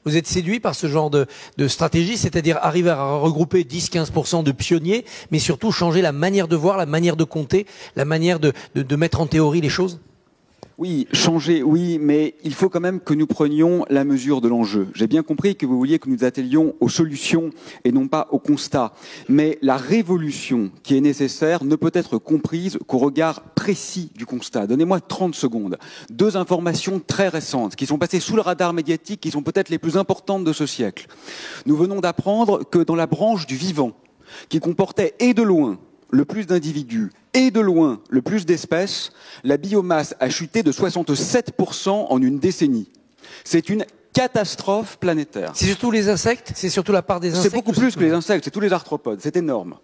Vous êtes séduit par ce genre de stratégie, c'est-à-dire arriver à regrouper 10-15% de pionniers, mais surtout changer la manière de voir, la manière de compter, la manière de mettre en théorie les choses? Oui, changer, oui, mais il faut quand même que nous prenions la mesure de l'enjeu. J'ai bien compris que vous vouliez que nous attelions aux solutions et non pas au constat. Mais la révolution qui est nécessaire ne peut être comprise qu'au regard précis du constat. Donnez-moi 30 secondes. 2 informations très récentes qui sont passées sous le radar médiatique, qui sont peut-être les plus importantes de ce siècle. Nous venons d'apprendre que dans la branche du vivant, qui comportait et de loin le plus d'individus et de loin le plus d'espèces, la biomasse a chuté de 67% en une décennie. C'est une catastrophe planétaire. C'est surtout les insectes? C'est surtout la part des insectes? C'est beaucoup plus que les insectes, c'est tous les arthropodes, c'est énorme.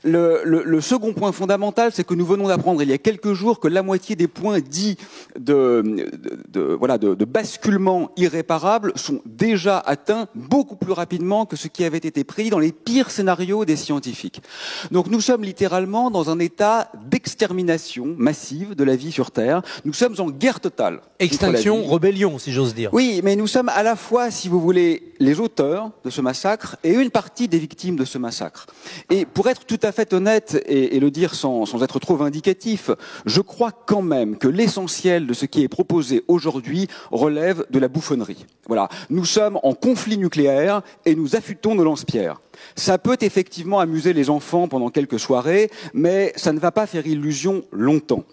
Le second point fondamental, c'est que nous venons d'apprendre il y a quelques jours que la moitié des points dits de basculement irréparable sont déjà atteints beaucoup plus rapidement que ce qui avait été prédit dans les pires scénarios des scientifiques. Donc nous sommes littéralement dans un état d'extermination massive de la vie sur Terre. Nous sommes en guerre totale. Extinction, rébellion, si j'ose dire. Oui, mais nous sommes à la fois, si vous voulez, les auteurs de ce massacre et une partie des victimes de ce massacre. Et pour être tout à fait honnête et le dire sans être trop vindicatif, je crois quand même que l'essentiel de ce qui est proposé aujourd'hui relève de la bouffonnerie. Voilà, nous sommes en conflit nucléaire et nous affûtons nos lance-pierres. Ça peut effectivement amuser les enfants pendant quelques soirées, mais ça ne va pas faire illusion longtemps.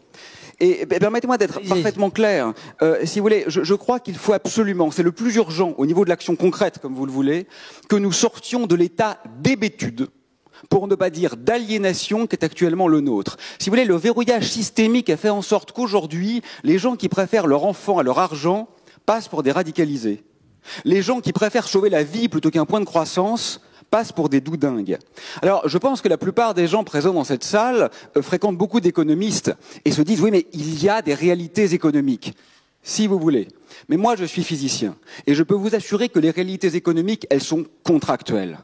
Et permettez-moi d'être parfaitement clair. Si vous voulez, je crois qu'il faut absolument, c'est le plus urgent au niveau de l'action concrète, comme vous le voulez, que nous sortions de l'état d'hébétude, pour ne pas dire d'aliénation, qui est actuellement le nôtre. Si vous voulez, le verrouillage systémique a fait en sorte qu'aujourd'hui, les gens qui préfèrent leur enfant à leur argent passent pour des radicalisés. Les gens qui préfèrent sauver la vie plutôt qu'un point de croissance passent pour des doudingues. Alors, je pense que la plupart des gens présents dans cette salle fréquentent beaucoup d'économistes et se disent « oui, mais il y a des réalités économiques ». Si vous voulez. Mais moi, je suis physicien et je peux vous assurer que les réalités économiques, elles sont contractuelles.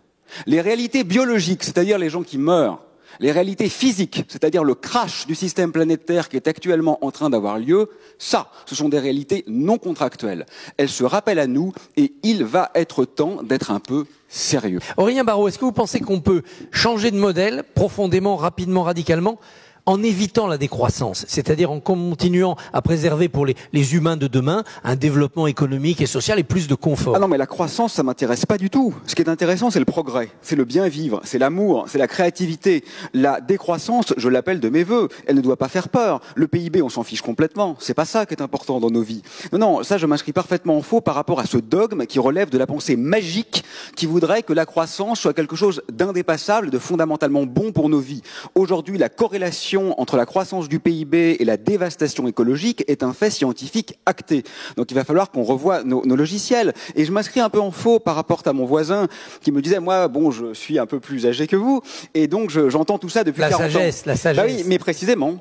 Les réalités biologiques, c'est-à-dire les gens qui meurent, les réalités physiques, c'est-à-dire le crash du système planétaire qui est actuellement en train d'avoir lieu, ça, ce sont des réalités non contractuelles. Elles se rappellent à nous et il va être temps d'être un peu sérieux. Aurélien Barrot, est-ce que vous pensez qu'on peut changer de modèle profondément, rapidement, radicalement en évitant la décroissance, c'est-à-dire en continuant à préserver pour les humains de demain un développement économique et social et plus de confort? Ah non, mais la croissance, ça m'intéresse pas du tout. Ce qui est intéressant, c'est le progrès, c'est le bien vivre, c'est l'amour, c'est la créativité. La décroissance, je l'appelle de mes vœux, elle ne doit pas faire peur. Le PIB, on s'en fiche complètement. C'est pas ça qui est important dans nos vies. Non, non, ça, je m'inscris parfaitement en faux par rapport à ce dogme qui relève de la pensée magique qui voudrait que la croissance soit quelque chose d'indépassable, de fondamentalement bon pour nos vies. Aujourd'hui, la corrélation entre la croissance du PIB et la dévastation écologique est un fait scientifique acté. Donc il va falloir qu'on revoie nos logiciels. Et je m'inscris un peu en faux par rapport à mon voisin qui me disait, moi, bon, je suis un peu plus âgé que vous, et donc j'entends tout ça depuis 40 ans. La sagesse. Bah oui, mais précisément,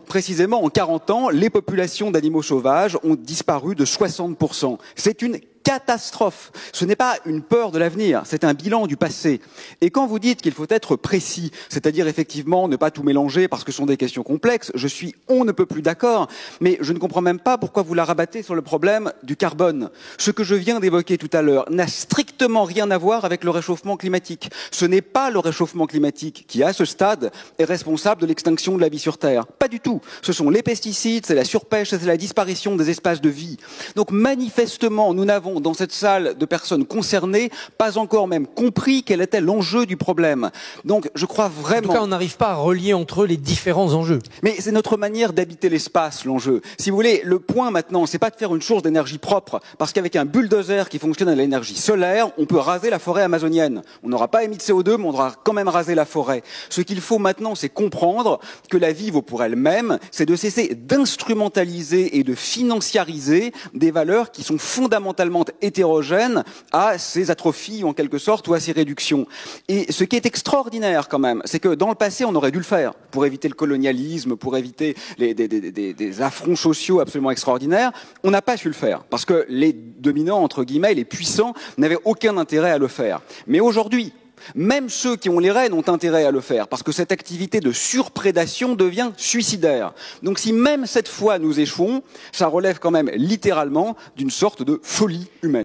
en 40 ans, les populations d'animaux sauvages ont disparu de 60%. C'est une catastrophe. Ce n'est pas une peur de l'avenir, c'est un bilan du passé. Et quand vous dites qu'il faut être précis, c'est-à-dire effectivement ne pas tout mélanger parce que ce sont des questions complexes, je suis on ne peut plus d'accord, mais je ne comprends même pas pourquoi vous la rabattez sur le problème du carbone. Ce que je viens d'évoquer tout à l'heure n'a strictement rien à voir avec le réchauffement climatique. Ce n'est pas le réchauffement climatique qui, à ce stade, est responsable de l'extinction de la vie sur Terre. Pas du tout. Ce sont les pesticides, c'est la surpêche, c'est la disparition des espaces de vie. Donc manifestement, nous n'avons dans cette salle de personnes concernées pas encore même compris quel était l'enjeu du problème. Donc je crois vraiment... En tout cas, on n'arrive pas à relier entre eux les différents enjeux. Mais c'est notre manière d'habiter l'espace, l'enjeu. Si vous voulez, le point maintenant, c'est pas de faire une source d'énergie propre, parce qu'avec un bulldozer qui fonctionne à l'énergie solaire, on peut raser la forêt amazonienne. On n'aura pas émis de CO2, mais on aura quand même rasé la forêt. Ce qu'il faut maintenant, c'est comprendre que la vie vaut pour elle-même, c'est de cesser d'instrumentaliser et de financiariser des valeurs qui sont fondamentalement hétérogène à ces atrophies en quelque sorte ou à ces réductions. Et ce qui est extraordinaire quand même, c'est que dans le passé on aurait dû le faire pour éviter le colonialisme, pour éviter des affronts sociaux absolument extraordinaires. On n'a pas su le faire parce que les dominants entre guillemets, les puissants n'avaient aucun intérêt à le faire. Mais aujourd'hui, même ceux qui ont les rênes ont intérêt à le faire, parce que cette activité de surprédation devient suicidaire. Donc si même cette fois nous échouons, ça relève quand même littéralement d'une sorte de folie humaine.